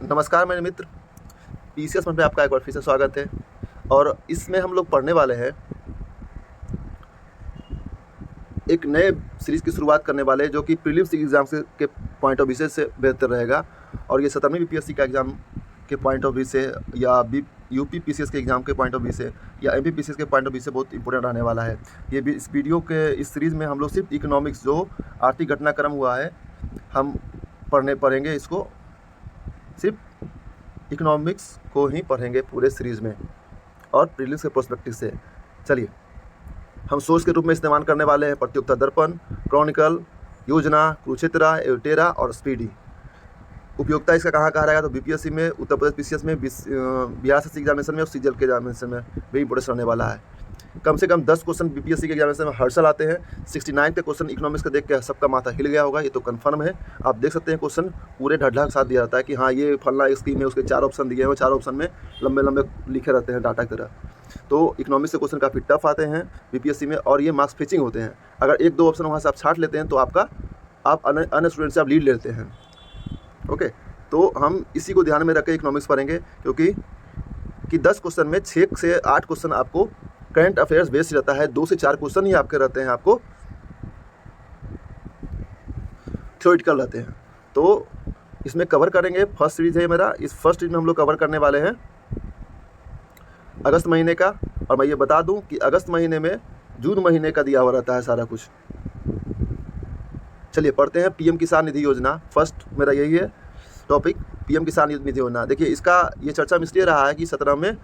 नमस्कार मेरे मित्र, पीसीएस में आपका एक बार फिर से स्वागत है। और इसमें हम लोग पढ़ने वाले हैं, एक नए सीरीज़ की शुरुआत करने वाले हैं जो कि प्रीलिम्स एग्ज़ाम के पॉइंट ऑफ व्यू से बेहतर रहेगा। और ये 17वीं बीपीएससी का एग्ज़ाम के पॉइंट ऑफ व्यू से या यूपी पीसीएस के एग्ज़ाम के पॉइंट ऑफ व्यू से या एमपी पीसीएस के पॉइंट ऑफ व्यू से बहुत इंपॉर्टेंट रहने वाला है। ये भी इस वीडियो के इस सीरीज़ में हम लोग सिर्फ इकोनॉमिक्स, जो आर्थिक घटनाक्रम हुआ है, हम पढ़ेंगे इसको, सिर्फ इकोनॉमिक्स को ही पढ़ेंगे पूरे सीरीज़ में और प्रीलिम्स के प्रोस्पेक्टिव से। चलिए, हम सोर्स के रूप में इस्तेमाल करने वाले हैं प्रतियोगिता दर्पण, क्रॉनिकल, योजना, कुरुक्षेत्र, एवटेरा और स्पीडी। उपयोगिता इसका कहाँ रहेगा तो बीपीएससी में, उत्तर प्रदेश पीसीएस में, बिहार से एग्जामिनेशन में और सीजीएल के एग्जामिनेशन में भी इंपोर्टेंस रहने वाला है। कम से कम 10 क्वेश्चन बीपीएससी के एग्जामिनेशन में हर साल आते हैं। 69 के क्वेश्चन इकोनॉमिक्स का देख के सबका माथा हिल गया होगा, ये तो कन्फर्म है। आप देख सकते हैं क्वेश्चन पूरे ढाढ़ के साथ दिया जाता है कि हाँ ये फलना स्कीम है, उसके 4 ऑप्शन दिए हैं, 4 ऑप्शन में लंबे लंबे लिखे रहते हैं डाटा की तरह। तो इकोनॉमिक्स के क्वेश्चन काफ़ी टफ आते हैं बीपीएससी में और ये मार्क्स फिचिंग होते हैं। अगर 1-2 ऑप्शन वहाँ से आप छाट लेते हैं तो आप अन्य स्टूडेंट से आप लीड लेते हैं। ओके, तो हम इसी को ध्यान में रख के इकोनॉमिक्स पढ़ेंगे, क्योंकि 10 क्वेश्चन में 6 से 8 क्वेश्चन आपको करंट अफेयर्स बेस्ड रहता है, 2 से 4 क्वेश्चन ही आपके रहते हैं आपको थ्योरेटिकल रहते हैं। तो इसमें कवर करेंगे, फर्स्ट सीरीज है मेरा। इस फर्स्ट सीरीज में हम लोग कवर करने वाले हैं अगस्त महीने का। और मैं ये बता दूं कि अगस्त महीने में जून महीने का दिया हुआ रहता है सारा कुछ। चलिए पढ़ते हैं पीएम किसान निधि योजना। फर्स्ट मेरा यही है टॉपिक, पीएम किसान निधि योजना। देखिए, इसका ये चर्चा में इसलिए रहा है कि 17 में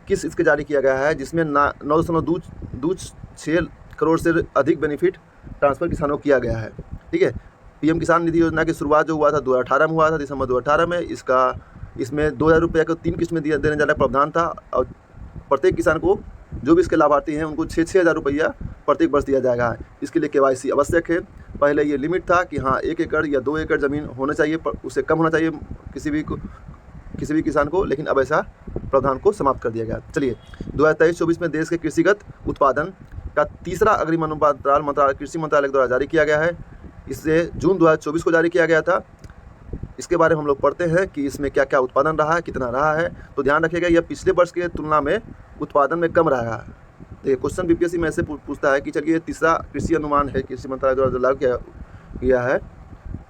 किस इसके जारी किया गया है, जिसमें 9.26 करोड़ से अधिक बेनिफिट ट्रांसफ़र किसानों को किया गया है। ठीक है, पीएम किसान निधि योजना की शुरुआत जो हुआ था 2018 में हुआ था, दिसंबर 2018 में। इसमें 2000 रुपये को 3 किस्त में देने जाने का प्रावधान था और प्रत्येक किसान को, जो भी इसके लाभार्थी हैं, उनको 6-6 हज़ार रुपया प्रत्येक वर्ष दिया जाएगा। इसके लिए केवाईसी आवश्यक है। पहले ये लिमिट था कि हाँ 1 एकड़ या 2 एकड़ ज़मीन होना चाहिए, उससे कम होना चाहिए किसी भी किसान को, लेकिन अब ऐसा प्रावधान को समाप्त कर दिया गया। चलिए, 2023-24 में देश के कृषिगत उत्पादन का तीसरा अग्रिम अनुपात मंत्रालय कृषि मंत्रालय द्वारा जारी किया गया है। इससे जून 2024 को जारी किया गया था। इसके बारे में हम लोग पढ़ते हैं कि इसमें क्या क्या उत्पादन रहा है, कितना रहा है। तो ध्यान रखिएगा, यह पिछले वर्ष के तुलना में उत्पादन में कम रहा है। देखिए, क्वेश्चन बीपीएससी में ऐसे पूछता है कि चलिए तीसरा कृषि अनुमान है, कृषि मंत्रालय द्वारा जो लागू किया है,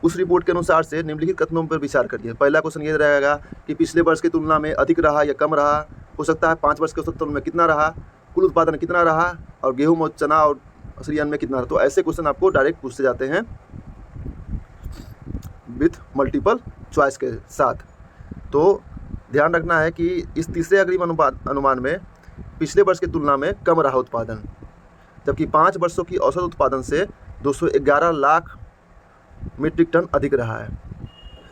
उस रिपोर्ट के अनुसार से निम्नलिखित कथनों पर विचार करिए। पहला क्वेश्चन ये रहेगा कि पिछले वर्ष की तुलना में अधिक रहा या कम रहा। हो सकता है 5 वर्ष के औसत तुलना में कितना रहा, कुल उत्पादन कितना रहा, और गेहूँ और चना और श्री अन्न में कितना रहा। तो ऐसे क्वेश्चन आपको डायरेक्ट पूछते जाते हैं विथ मल्टीपल चॉइस के साथ। तो ध्यान रखना है कि इस तीसरे अग्रिम अनुमान में पिछले वर्ष की तुलना में कम रहा उत्पादन, जबकि 5 वर्षों की औसत उत्पादन से 211 लाख मीट्रिक टन अधिक रहा है।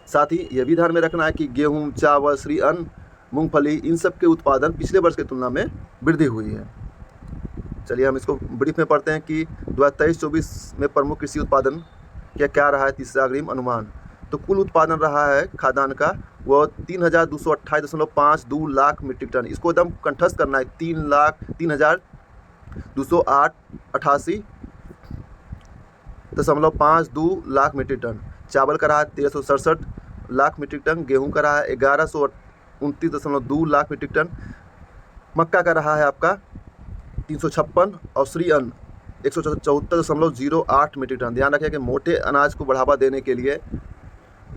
साथ ही यह भी ध्यान में रखना है कि गेहूं, चावल, श्री अन्न, मूंगफली, इन सब के उत्पादन पिछले वर्ष की तुलना में वृद्धि हुई है। चलिए हम इसको ब्रीफ में पढ़ते हैं कि 2023-24 में प्रमुख कृषि उत्पादन क्या रहा है। तीसरा अग्रिम अनुमान, तो कुल उत्पादन रहा है खाद्यान्न का वो 3,228.52 लाख मीट्रिक टन। इसको एकदम कंठस्थ करना है, 3,228.52 लाख मीट्रिक टन। चावल का रहा है 1367 लाख मीट्रिक टन। गेहूं का रहा है 1129.2 लाख मीट्रिक टन। मक्का का रहा है आपका 356 और श्री अन्न 174.08 मीट्रिक टन। ध्यान रखिए कि मोटे अनाज को बढ़ावा देने के लिए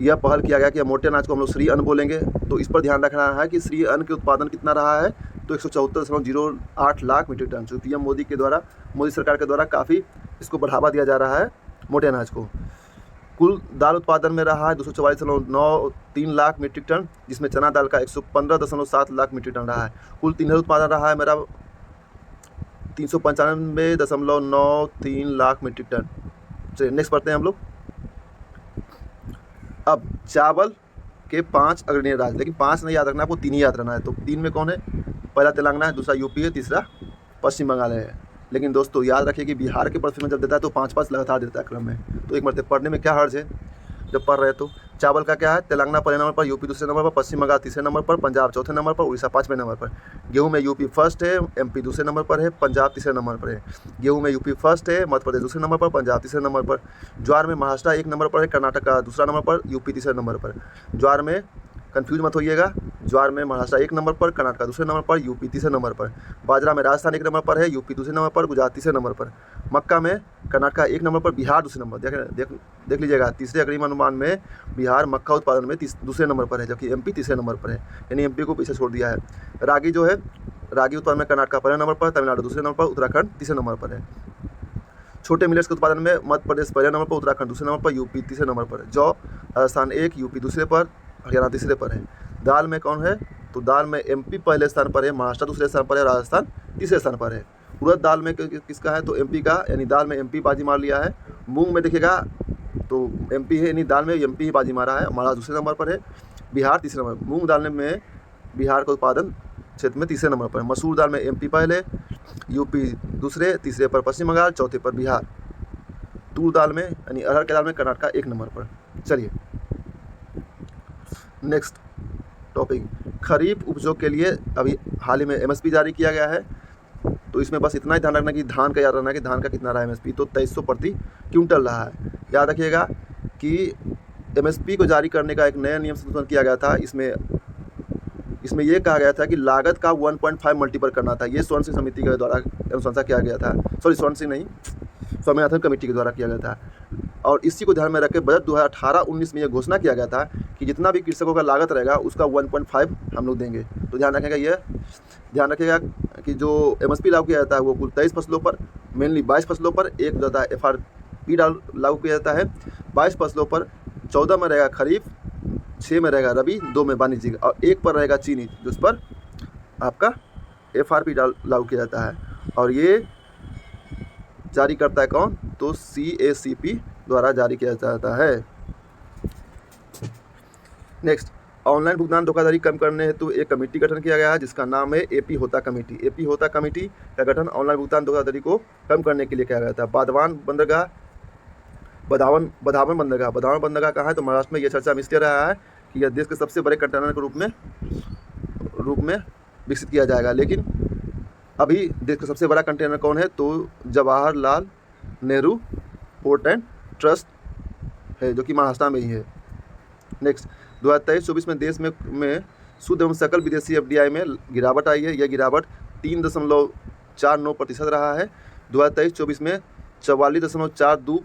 यह पहल किया गया कि मोटे अनाज को हम लोग श्री अन्न बोलेंगे। तो इस पर ध्यान रखना है कि श्री अन्न के उत्पादन कितना रहा है, तो 174.08 लाख मीट्रिक टन। जो पीएम मोदी सरकार के द्वारा काफ़ी इसको बढ़ावा दिया जा रहा है मोटे अनाज को। कुल दाल उत्पादन में रहा है 244.93 लाख मीट्रिक टन, जिसमें चना दाल का 115.7 लाख मीट्रिक टन रहा है। कुल तिलहन उत्पादन रहा है मेरा 395.93 लाख मीट्रिक टन। चलिए नेक्स्ट पढ़ते हैं हम लोग। अब चावल के 5 अग्रणी राज्य, लेकिन 5 नहीं याद रखना, आपको 3 ही याद रखना है। तो 3 में कौन है? पहला तेलंगाना है, दूसरा यूपी है, तीसरा पश्चिम बंगाल है। लेकिन दोस्तों याद रखिए कि बिहार के परफॉर्मेंस जब देता है तो 5-5 लगातार देता है क्रम में। तो एक मरतबा पढ़ने में क्या हर्ज है जब पढ़ रहे तो। चावल का क्या है? तेलंगाना पहले नंबर पर, यूपी दूसरे नंबर पर, पश्चिम बंगाल तीसरे नंबर पर, पंजाब चौथे नंबर पर, उड़ीसा 5वें नंबर पर। गेहूं में यूपी फर्स्ट है, एमपी दूसरे नंबर पर है, पंजाब तीसरे नंबर पर है। गेहूं में यूपी फर्स्ट है, मध्य प्रदेश दूसरे नंबर पर, पंजाब तीसरे नंबर पर। ज्वार में महाराष्ट्र 1 नंबर पर है, कर्नाटक का दूसरा नंबर पर, यूपी तीसरे नंबर पर। ज्वार में कंफ्यूज मत होइएगा। ज्वार में महाराष्ट्र 1 नंबर पर, कर्नाटक दूसरे नंबर पर, यूपी तीसरे नंबर पर। बाजरा में राजस्थान 1 नंबर पर है, यूपी दूसरे नंबर पर, गुजरात तीसरे नंबर पर। मक्का में कर्नाटक 1 नंबर पर, बिहार दूसरे नंबर। देख लीजिएगा, तीसरे अग्रिम अनुमान में बिहार मक्का उत्पादन में दूसरे नंबर पर है, जबकि एमपी तीसरे नंबर पर है, यानी एमपी को पीछे छोड़ दिया है। रागी जो है, रागी उत्पादन में कर्नाटक पहले नंबर पर, तमिलनाडु दूसरे नंबर पर, उत्तराखंड तीसरे नंबर पर है। छोटे मिलेट्स के उत्पादन में मध्य प्रदेश पहले नंबर पर, उत्तराखंड दूसरे नंबर पर, यूपी तीसरे नंबर पर है। जौ राजस्थान 1, यूपी दूसरे पर, हरियाणा तीसरे पर है। दाल में कौन है, तो दाल में एमपी पहले स्थान पर है, महाराष्ट्र दूसरे स्थान पर है, राजस्थान तीसरे स्थान पर है। उड़द दाल में किसका है, तो एमपी का, यानी दाल में एमपी बाजी मार लिया है। मूंग में देखिएगा तो एमपी है, यानी दाल में एमपी ही बाजी मारा है, महाराष्ट्र दूसरे नंबर पर है, बिहार तीसरे नंबर। मूंग दाल में बिहार का उत्पादन क्षेत्र में तीसरे नंबर पर। मसूर दाल में एमपी पहले, यूपी दूसरे, तीसरे पर पश्चिम बंगाल, चौथे पर बिहार। तूर दाल में यानी अरहर के दाल में कर्नाटक 1 नंबर पर। चलिए नेक्स्ट टॉपिक, खरीफ उपजों के लिए अभी हाल ही में एमएसपी जारी किया गया है। तो इसमें बस इतना ही ध्यान रखना कि धान का याद रखना कि धान का कितना रहा है एमएसपी, तो 2300 प्रति क्विंटल रहा है। याद रखिएगा कि एमएसपी को जारी करने का एक नया नियम संशोधन किया गया था। इसमें यह कहा गया था कि लागत का 1.5 मल्टीपल करना था। ये स्वर्ण सिंह समिति के द्वारा अनुशंसा किया गया था, सॉरी स्वर्ण सिंह नहीं, स्वामीनाथन कमेटी के द्वारा किया गया था। और इसी को ध्यान में रख के बजट 2018-19 में यह घोषणा किया गया था कि जितना भी कृषकों का लागत रहेगा उसका 1.5 हम लोग देंगे। तो ध्यान रखिएगा कि जो एमएसपी लागू किया जाता है वो कुल 23 फसलों पर, मेनली 22 फसलों पर, एक जाता है एफआरपी लागू किया जाता है 22 फसलों पर। 14 में रहेगा खरीफ, 6 में रहेगा रबी, 2 में वाणिज्यिक और 1 पर रहेगा चीनी, जिस पर आपका एफआरपी लागू किया जाता है। और ये जारी करता है कौन, तो CACP द्वारा जारी किया जाता है। नेक्स्ट, ऑनलाइन भुगतान धोखाधड़ी कम करने हेतु एक कमेटी गठन किया गया है, जिसका नाम है AP होता कमेटी। AP होता कमेटी का गठन ऑनलाइन भुगतान धोखाधड़ी को कम करने के लिए किया गया था। बधावन बंदरगाह कहाँ है, तो महाराष्ट्र में। यह चर्चा में इसलिए रहा है कि यह देश के सबसे बड़े कंटेनर के रूप में विकसित किया जाएगा। लेकिन अभी देश का सबसे बड़ा कंटेनर कौन है, तो Jawaharlal Nehru port and trust है, जो कि महाराष्ट्र में ही है। नेक्स्ट, 2023-24 में देश में शुद्ध एवं सकल विदेशी FDI में गिरावट आई है। यह गिरावट 3.49% रहा है। 2023-24 में 44.42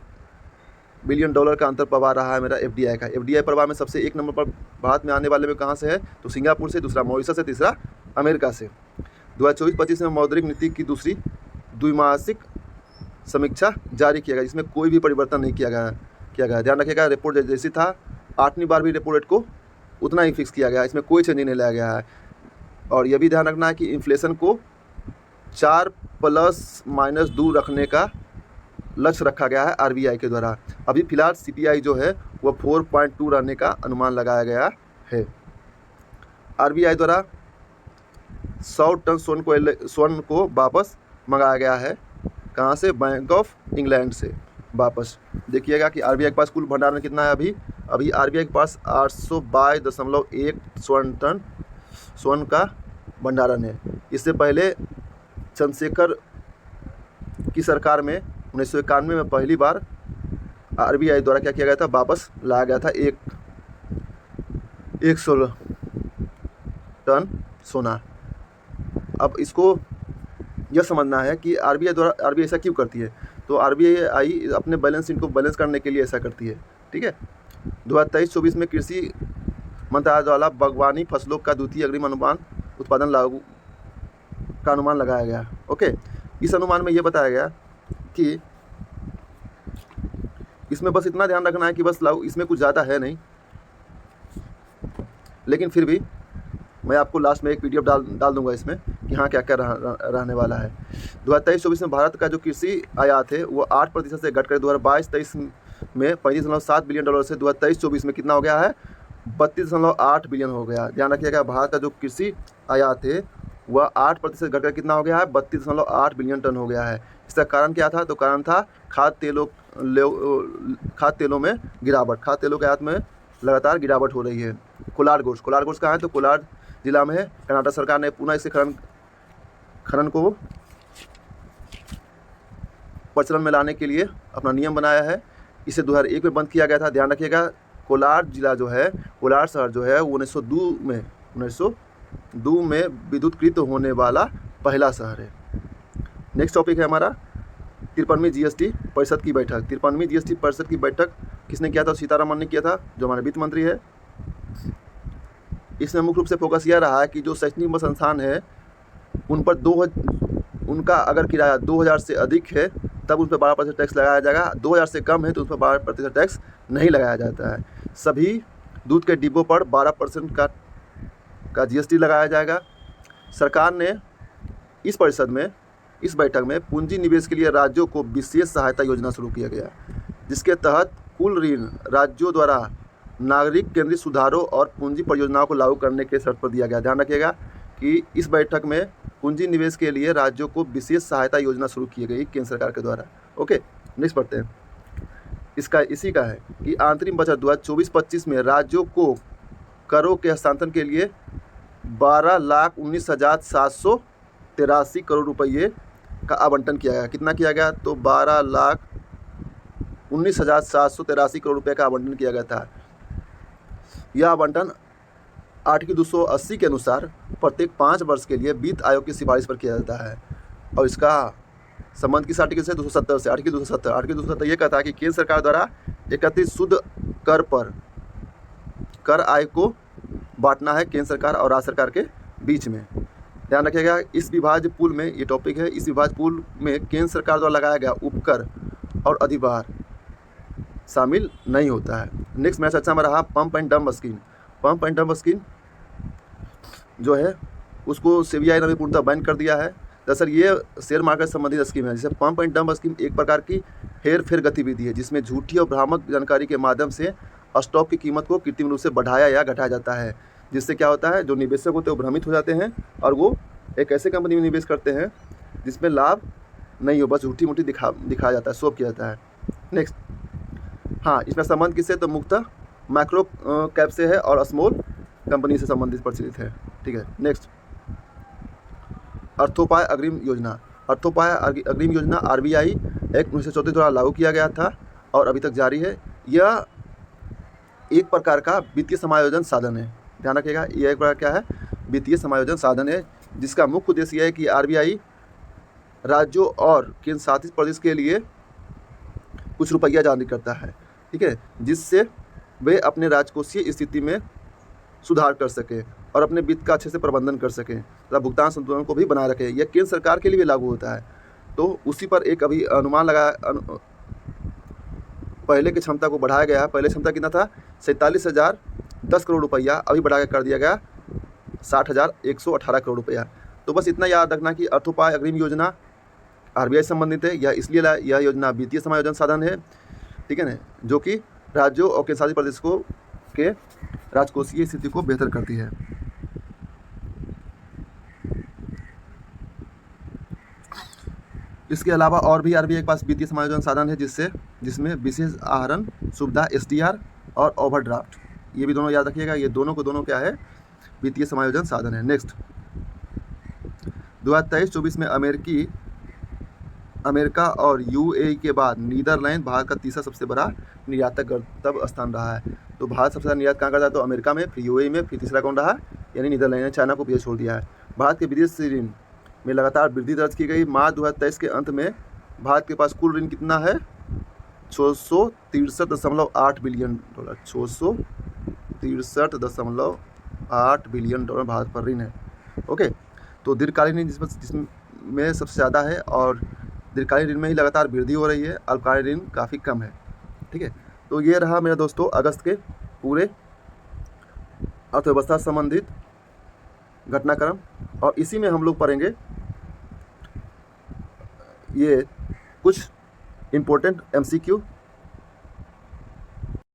बिलियन डॉलर का अंतर प्रवाह रहा है मेरा FDI का। FDI प्रवाह में सबसे 1 नंबर पर भारत में आने वाले में कहाँ से है, तो सिंगापुर से, दूसरा मॉरिशस से, तीसरा अमेरिका से। 2024-25 में मौद्रिक नीति की दूसरी द्विमासिक समीक्षा जारी किया गया, जिसमें कोई भी परिवर्तन नहीं किया गया। ध्यान रखिएगा, रेपो रेट जैसी था 8वीं बार भी रेपो रेट को उतना ही फिक्स किया गया, इसमें कोई चेंज नहीं लाया गया है। और यह भी ध्यान रखना है कि इन्फ्लेशन को 4 ± दूर रखने का लक्ष्य रखा गया है RBI के द्वारा। अभी फिलहाल CPI जो है वह 4.2 रहने का अनुमान लगाया गया है। RBI द्वारा 100 टन स्वर्ण को वापस मंगाया गया है। कहाँ से, बैंक ऑफ इंग्लैंड से वापस। देखिएगा कि RBI के पास कुल भंडारण कितना है। अभी RBI के पास 822.1 टन स्वर्ण का भंडारण है। इससे पहले चंद्रशेखर की सरकार में 1991 में पहली बार RBI द्वारा क्या किया गया था, वापस लाया गया था 116 टन सोना। अब इसको यह समझना है कि RBI ऐसा क्यों करती है, तो RBI अपने बैलेंस शीट को बैलेंस करने के लिए ऐसा करती है। ठीक है, 2023-24 में कृषि मंत्रालय द्वारा बागवानी फसलों का द्वितीय अग्रिम अनुमान उत्पादन लागू का अनुमान लगाया गया। ओके, इस अनुमान में यह बताया गया कि इसमें बस इतना ध्यान रखना है कि बस इसमें कुछ ज़्यादा है नहीं, लेकिन फिर भी मैं आपको लास्ट में एक PDF डाल दूंगा इसमें कि हाँ क्या क्या रहने वाला है। 2023-24 में भारत का जो कृषि आयात है वो 8% से घटकर 2022-23 में 35.7 बिलियन डॉलर से 2023-24 में कितना हो गया है, 32.8 बिलियन हो गया। ध्यान रखिएगा, भारत का जो कृषि आयात है वह 8% घटकर कितना हो गया है, 32.8 बिलियन टन हो गया है। इसका कारण क्या था, तो कारण था खाद्य तेलों में गिरावट। खाद्य तेलों के आयात में लगातार गिरावट हो रही है। कोलार गोश्त कहाँ है, तो कोलार जिला में है। कर्नाटक सरकार ने पुनः इसे खनन को प्रचलन में लाने के लिए अपना नियम बनाया है। इसे 2001 में बंद किया गया था। ध्यान रखिएगा, कोलार जिला जो है, कोलार शहर जो है वो 1902 में विद्युतकृत होने वाला पहला शहर है। नेक्स्ट टॉपिक है हमारा 53वीं जीएसटी परिषद की बैठक। 53वीं जीएसटी परिषद की बैठक किसने किया था? सीतारमण ने किया था, जो हमारे वित्त मंत्री है। इसमें मुख्य रूप से फोकस यह रहा है कि जो शैक्षणिक संस्थान है उन पर उनका अगर किराया 2000 से अधिक है तब उन पर 12% टैक्स लगाया जाएगा, 2000 से कम है तो उस पर 12% टैक्स नहीं लगाया जाता है। सभी दूध के डिब्बों पर 12% का जीएसटी लगाया जाएगा। सरकार ने इस बैठक में पूंजी निवेश के लिए राज्यों को विशेष सहायता योजना शुरू किया गया, जिसके तहत कुल ऋण राज्यों द्वारा नागरिक केंद्रित सुधारों और पूंजी परियोजनाओं को लागू करने के शर्त पर दिया गया। ध्यान रखिएगा कि इस बैठक में पूंजी निवेश के लिए राज्यों को विशेष सहायता योजना शुरू की गई केंद्र सरकार के द्वारा। ओके, नेक्स्ट पढ़ते हैं। इसी का है कि आंतरिक बजट 2024-25 में राज्यों को करों के हस्तांतरण के लिए 12,19,783 करोड़ रुपये का आवंटन किया गया। कितना किया गया? तो 12,19,783 करोड़ रुपये का आवंटन किया गया था। यह आवंटन आर्टिकल 280 के अनुसार प्रत्येक 5 वर्ष के लिए वित्त आयोग की सिफारिश पर किया जाता है। और इसका संबंध किस आर्टिकल से? 270 से। आर्टिकल 270 ये कहता है कि केंद्र सरकार द्वारा एकत्रित शुद्ध कर पर कर आय को बांटना है केंद्र सरकार और राज्य सरकार के बीच में। ध्यान रखिएगा, इस विभाज्य पूल में, ये टॉपिक है, इस विभाज्य पूल में केंद्र सरकार द्वारा लगाया गया उपकर और अधिभार शामिल नहीं होता है। नेक्स्ट मेरा चर्चा में रहा pump and dump scheme. Pump and dump scheme जो है उसको सीबीआई ने भी पूर्णतः बैन कर दिया है। दरअसल ये शेयर मार्केट संबंधित स्कीम है। जैसे पंप एंड डंप स्कीम एक प्रकार की हेर फेर गतिविधि है जिसमें झूठी और भ्रामक जानकारी के माध्यम से स्टॉक की कीमत को कृत्रिम रूप से बढ़ाया या घटाया जाता है, जिससे क्या होता है, जो निवेशक होते हैं वो भ्रमित हो जाते हैं और वो एक ऐसे कंपनी में निवेश करते हैं जिसमें लाभ नहीं हो, बस झूठी मूठी दिखाया जाता है, शो किया जाता है। नेक्स्ट, हाँ, इसमें संबंध किससे? तो मुख्यतः माइक्रो कैप से है और स्मॉल कंपनी से संबंधित प्रचलित है। ठीक है। नेक्स्ट, अर्थोपाय अग्रिम योजना। अर्थोपाय अग्रिम योजना आरबीआई एक्ट 1934 द्वारा लागू किया गया था और अभी तक जारी है। यह एक प्रकार का वित्तीय समायोजन साधन है। ध्यान रखिएगा, यह एक प्रकार क्या है? वित्तीय समायोजन साधन है, जिसका मुख्य उद्देश्य यह है कि आरबीआई राज्यों और केंद्र शासित प्रदेश के लिए कुछ रुपया जारी करता है, ठीक है, जिससे वे अपने राजकोषीय स्थिति में सुधार कर सकें और अपने वित्त का अच्छे से प्रबंधन कर सकें तथा भुगतान संतुलन को भी बनाए रखें। यह केंद्र सरकार के लिए भी लागू होता है। तो उसी पर एक अभी अनुमान लगा, पहले की क्षमता को बढ़ाया गया है। पहले क्षमता कितना था? 47,010 करोड़ रुपया, अभी बढ़ा कर दिया गया 60,118 करोड़ रुपया। तो बस इतना याद रखना कि अर्थोपाय अग्रिम योजना आरबीआई संबंधित है। यह इसलिए यह योजना वित्तीय समायोजन साधन है, ठीक है ना, जो कि राज्यों और केंद्र शासित प्रदेशों के राजकोषीय स्थिति को बेहतर करती है। इसके अलावा और भी आरबीआई के पास वित्तीय समायोजन साधन है जिसमें विशेष आहरण सुविधा, एसडीआर और ओवरड्राफ्ट, ये भी दोनों याद रखिएगा। ये दोनों को दोनों क्या है? वित्तीय समायोजन साधन है। नेक्स्ट, 2023-24 में अमेरिका और यूएई के बाद नीदरलैंड भारत का तीसरा सबसे बड़ा निर्यातक गंतव्य स्थान रहा है। तो भारत सबसे ज़्यादा निर्यात कहाँ करता है? तो अमेरिका में, फिर यूएई में, फिर तीसरा कौन रहा? यानी नीदरलैंड ने चाइना को पीछे छोड़ दिया है। भारत के विदेशी ऋण में लगातार वृद्धि दर्ज की गई। मार्च 2023 के अंत में भारत के पास कुल ऋण कितना है? 663.8 billion dollar. 663.8 billion dollar Bharat पर ऋण है। ओके, तो दीर्घकालीन ऋण जिसमें सबसे ज़्यादा है और दीर्घकालीन ऋण में ही लगातार वृद्धि हो रही है, अल्पकालीन ऋण काफ़ी कम है। ठीक है, तो ये रहा मेरे दोस्तों अगस्त के पूरे अर्थव्यवस्था संबंधित घटनाक्रम, और इसी में हम लोग पढ़ेंगे ये कुछ इम्पोर्टेंट एमसीक्यू